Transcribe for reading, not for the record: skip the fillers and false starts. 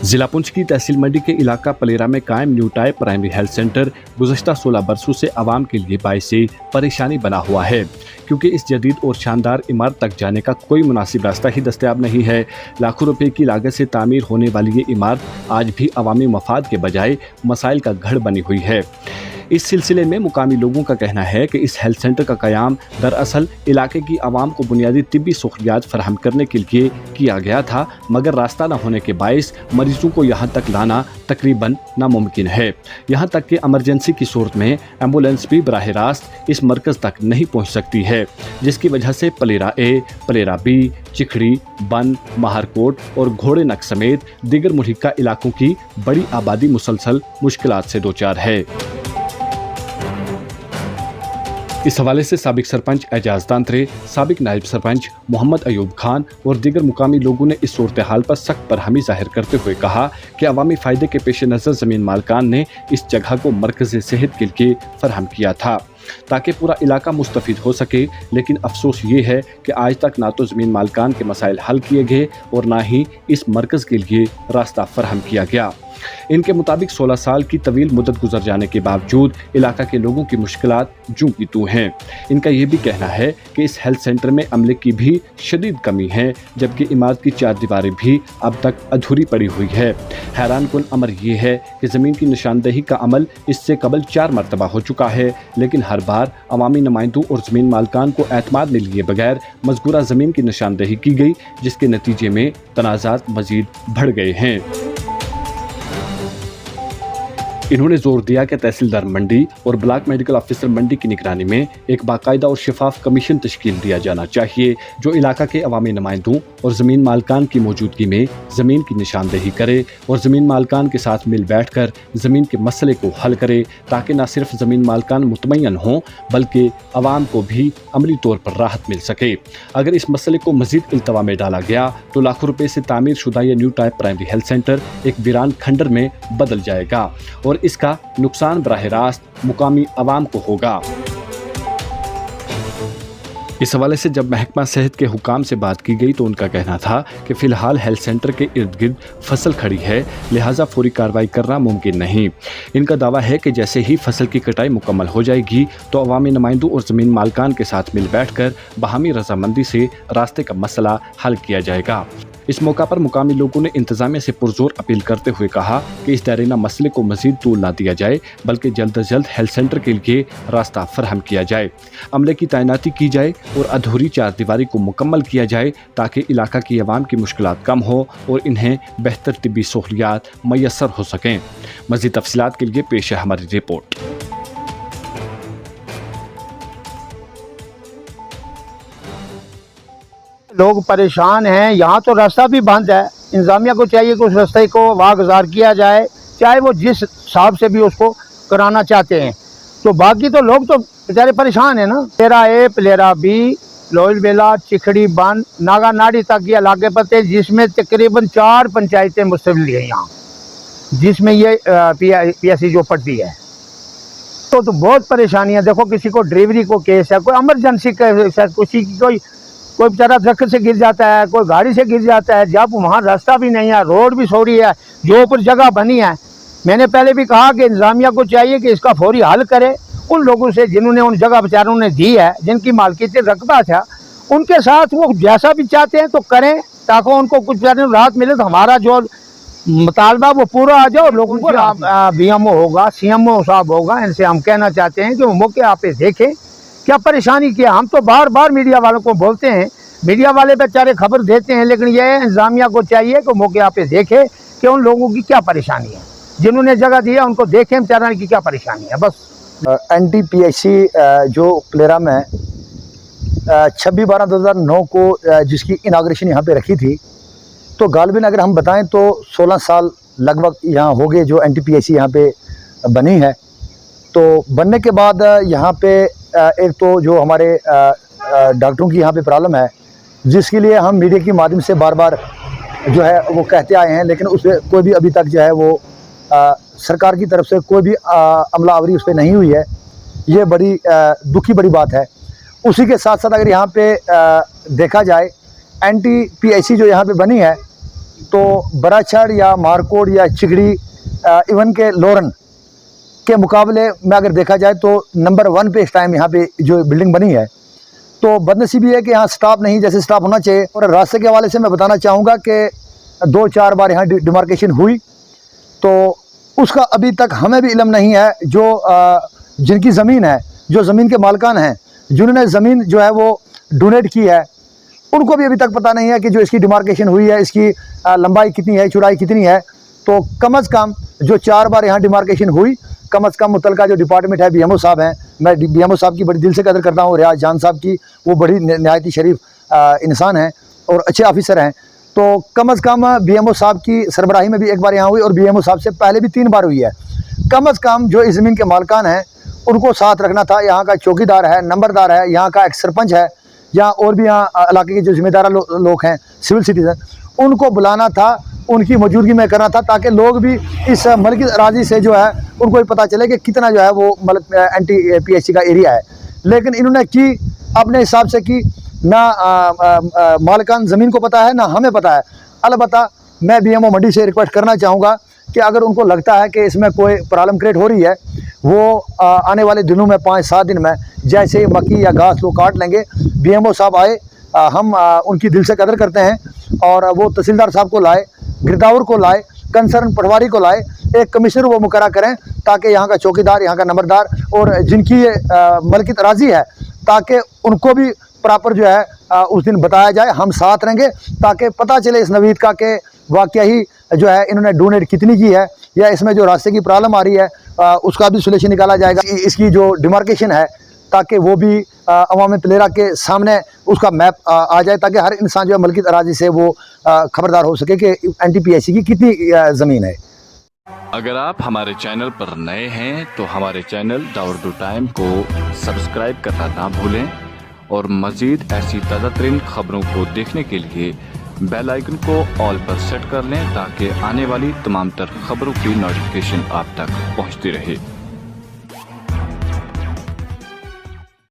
जिला पुंछ की तहसील मंडी के इलाका पलेरा में कायम new type primary health centre गुज़श्ता 16 बरसों से आवाम के लिए बाइस परेशानी बना हुआ है, क्योंकि इस जदीद और शानदार इमारत तक जाने का कोई मुनासिब रास्ता ही दस्तयाब नहीं है। लाखों रुपए की लागत से तामीर होने वाली ये इमारत आज भी अवामी मफाद के बजाय मसाइल का गढ़ बनी हुई है। इस सिलसिले में मुकामी लोगों का कहना है कि इस हेल्थ सेंटर का क़याम दरअसल इलाके की आवाम को बुनियादी तिब्बी सहूलियात फराहम करने के लिए किया गया था, मगर रास्ता न होने के बायस मरीजों को यहाँ तक लाना तकरीबन नामुमकिन है। यहाँ तक कि एमरजेंसी की सूरत में एम्बुलेंस भी बराह रास्त इस मरकज़ तक नहीं पहुँच सकती है, जिसकी वजह से पलेरा ए, पलेरा बी, चिखड़ी, बन, महारकोट और घोड़े नक समेत दीगर मुल्हिका इलाकों की बड़ी आबादी मुसलसल मुश्किलात से दोचार है। इस हवाले से साबिक सरपंच एजाज तांत्रे, साबिक नायब सरपंच मोहम्मद अयूब खान और दीगर मुकामी लोगों ने इस सूरत हाल पर सख्त बरहमी जाहिर करते हुए कहा कि अवामी फ़ायदे के पेश नज़र ज़मीन मालकान ने इस जगह को मरकज़ सेहत के लिए फराहम किया था ताकि पूरा इलाका मुस्तफ़ीद हो सके, लेकिन अफसोस ये है कि आज तक ना तो ज़मीन मालकान के मसाइल हल किए गए और ना ही इस मरकज़ के लिए रास्ता फराहम किया गया। इनके मुताबिक 16 साल की तवील मुद्दत गुजर जाने के बावजूद इलाका के लोगों की मुश्किलात जूं की तूं हैं। इनका यह भी कहना है कि इस हेल्थ सेंटर में अमले की भी शदीद कमी है, जबकि इमारत की 4 दीवारें भी अब तक अधूरी पड़ी हुई है। हैरान कुन अमर यह है कि ज़मीन की निशानदही का अमल इससे कबल 4 मरतबा हो चुका है, लेकिन हर बार अवामी नुमाइंदों और ज़मीन मालकान को एतमाद में लिए बगैर मज़कूरा ज़मीन की निशानदही की गई, जिसके नतीजे में तनाज़ात मज़ीद बढ़ गए हैं। इन्होंने जोर दिया कि तहसीलदार मंडी और ब्लॉक मेडिकल ऑफिसर मंडी की निगरानी में एक बाकायदा और शफाफ कमीशन तश्कील दिया जाना चाहिए, जो इलाका के अवामी नुमाइंदों और ज़मीन मालकान की मौजूदगी में ज़मीन की निशानदही करे और ज़मीन मालकान के साथ मिल बैठ कर ज़मीन के मसले को हल करे, ताकि न सिर्फ ज़मीन मालकान मुतमय्यन हों बल्कि अवाम को भी अमली तौर पर राहत मिल सके। अगर इस मसले को मज़ीद इल्तवा में डाला गया तो लाखों रुपये से तामीर शुदा यह new type primary health centre एक वीरान खंडर में बदल जाएगा और इसका नुकसान बराह रास्त मुकामी आवाम को होगा। इस हवाले से जब महकमा सेहत के हुकाम से बात की गई तो उनका कहना था कि फ़िलहाल हेल्थ सेंटर के इर्द गिर्द फसल खड़ी है, लिहाजा फौरी कार्रवाई करना मुमकिन नहीं। इनका दावा है कि जैसे ही फसल की कटाई मुकम्मल हो जाएगी तो अवामी नुमाइंदों और ज़मीन मालकान के साथ मिल बैठकर बाहमी रजामंदी से रास्ते का मसला हल किया जाएगा। इस मौका पर मुकामी लोगों ने इंतजामिया से पुरजोर अपील करते हुए कहा कि इस दायरीना मसले को मजीद तूल ना दिया जाए, बल्कि जल्द अज जल्द हेल्थ सेंटर के लिए रास्ता फराहम किया जाए, अमले की तैनाती की जाए और अधूरी 4 दीवारी को मुकम्मल किया जाए, ताकि इलाका की आवाम की मुश्किलात कम हो और इन्हें बेहतर तिब्बी सहूलियात मैसर हो सकें। मज़ीद तफसीलात के लिए पेश है हमारी रिपोर्ट। लोग परेशान हैं, यहाँ तो रास्ता भी बंद है। इंतजामिया को चाहिए कि उस रास्ते को वागुजार किया जाए, चाहे वो जिस हिसाब से भी उसको कराना चाहते हैं। तो बाकी तो लोग तो बेचारे परेशान हैं ना। पलेरा ए, पलेरा बी, लोयल बेला, चिखड़ी, बन, नागा नाड़ी तक ये इलाके पड़ते हैं, जिसमें तकरीबन 4 पंचायतें मुस्तविल हैं यहाँ, जिसमें ये PSC जो पड़ती है। तो बहुत परेशानियाँ। देखो, किसी को डिलीवरी को केस है, कोई एमरजेंसी केस है, किसी की कोई बेचारा ट्रक से गिर जाता है, कोई गाड़ी से गिर जाता है, जब वहाँ रास्ता भी नहीं है, रोड भी सौरी है, जो ऊपर जगह बनी है। मैंने पहले भी कहा कि इंतजामिया को चाहिए कि इसका फौरी हल करे। उन लोगों से जिन्होंने उन जगह बेचारों ने दी है, जिनकी मालकियत रकबा था, उनके साथ वो जैसा भी चाहते हैं तो करें, ताकि उनको कुछ बेचारे राहत मिले, तो हमारा जो मुतालबा वो पूरा आ जाए। लोगों को BMO होगा, CMO साहब होगा, इनसे हम कहना चाहते हैं कि वो मौके आप पे देखें क्या परेशानी किया। हम तो बार बार मीडिया वालों को बोलते हैं, मीडिया वाले बेचारे खबर देते हैं, लेकिन ये इंतजामिया को चाहिए कि मौके आप पे देखे कि उन लोगों की क्या परेशानी है, जिन्होंने जगह दी है उनको देखें बेचारे की क्या परेशानी है। बस NTPIC जो पलेरा में 26/12/2009 को जिसकी इनाग्रेशन यहाँ पे रखी थी, तो गालिबन अगर हम बताएं तो 16 साल लगभग यहाँ हो गए जो NTPIC यहाँ पे बनी है। तो बनने के बाद यहाँ पे एक तो जो हमारे डॉक्टरों की यहाँ पे प्रॉब्लम है, जिसके लिए हम मीडिया के माध्यम से बार बार जो है वो कहते आए हैं, लेकिन उस पर कोई भी अभी तक जो है वो सरकार की तरफ से कोई भी अमलावरी उस पर नहीं हुई है। ये बड़ी दुखी बड़ी बात है। उसी के साथ साथ अगर यहाँ पे देखा जाए NTPIC जो यहाँ पे बनी है, تو براچھڑ یا مارکوٹ یا چگڑی ایون کے لورن کے مقابلے میں اگر دیکھا جائے تو نمبر 1 پہ اس ٹائم یہاں پہ جو بلڈنگ بنی ہے. تو بدنصیبی ہے کہ یہاں سٹاف نہیں جیسے سٹاف ہونا چاہیے. اور راستے کے حوالے سے میں بتانا چاہوں گا کہ 2-4 بار یہاں ڈیمارکیشن ہوئی تو اس کا ابھی تک ہمیں بھی علم نہیں ہے. جو جن کی زمین ہے, جو زمین کے مالکان ہیں, جنہوں نے زمین جو ہے وہ ڈونیٹ کی ہے, ان کو بھی ابھی تک پتہ نہیں ہے کہ جو اس کی ڈیمارکیشن ہوئی ہے اس کی لمبائی کتنی ہے, چوڑائی کتنی ہے. تو کم از کم جو 4 بار یہاں ڈیمارکیشن ہوئی, کم از کم متعلقہ جو ڈپارٹمنٹ ہے, بی ایم او صاحب ہیں, میں بی ایم او صاحب کی بڑی دل سے قدر کرتا ہوں, ریاض جان صاحب کی, وہ بڑی نہایت شریف انسان ہیں اور اچھے آفیسر ہیں. تو کم از کم بی ایم او صاحب کی سربراہی میں بھی ایک بار یہاں ہوئی اور بی ایم او صاحب سے پہلے بھی 3 بار ہوئی ہے. کم از کم جو اس زمین کے مالکان ہیں ان کو ساتھ رکھنا تھا. یہاں کا چوکی دار ہے, نمبردار ہے, یہاں کا ایک سرپنچ ہے, یا اور بھی یہاں علاقے کے جو ذمہ دار لوگ ہیں, سول سٹیزن, ان کو بلانا تھا, ان کی موجودگی میں کرنا تھا, تاکہ لوگ بھی اس ملکی اراضی سے جو ہے ان کو بھی پتہ چلے کہ کتنا جو ہے وہ NTPSC کا ایریا ہے. لیکن انہوں نے کی اپنے حساب سے کی, نہ مالکان زمین کو پتہ ہے نہ ہمیں پتہ ہے. البتہ میں بی ایم او منڈی سے ریکویسٹ کرنا چاہوں گا کہ اگر ان کو لگتا ہے کہ اس میں کوئی پرابلم کریٹ ہو رہی ہے, وہ آنے والے دنوں میں 5-7 دن میں جیسے ہی مکی یا گھاس لوگ کاٹ لیں گے, بی ایم او صاحب آئے, ہم ان کی دل سے قدر کرتے ہیں, اور وہ تحصیلدار صاحب کو لائے, گرداور کو لائے, کنسرن پٹواری کو لائے, ایک کمشنر وہ مقرر کریں تاکہ یہاں کا چوکیدار, یہاں کا نمبردار اور جن کی ملکیت اراضی ہے, تاکہ ان کو بھی پراپر جو ہے اس دن بتایا جائے. ہم ساتھ رہیں گے تاکہ پتہ چلے اس نوید کا کہ واقعہ ہی جو ہے انہوں نے ڈونیٹ کتنی کی ہے, یا اس میں جو راستے کی پرابلم آ رہی ہے اس کا بھی سولوشن نکالا جائے گا. اس کی جو ڈیمارکیشن ہے تاکہ وہ بھی عوام پلیرا کے سامنے اس کا میپ آ جائے, تاکہ ہر انسان جو ہے ملکیت اراضی سے وہ خبردار ہو سکے کہ NTPSC کی کتنی زمین ہے. اگر آپ ہمارے چینل پر نئے ہیں تو ہمارے چینل داوردو ٹائم کو سبسکرائب کرنا نہ بھولیں, اور مزید ایسی تازہ ترین خبروں کو دیکھنے کے لیے بیل آئیکن کو آل پر سیٹ کر لیں, تاکہ آنے والی تمام تر خبروں کی نوٹیفیکیشن آپ تک پہنچتی رہے.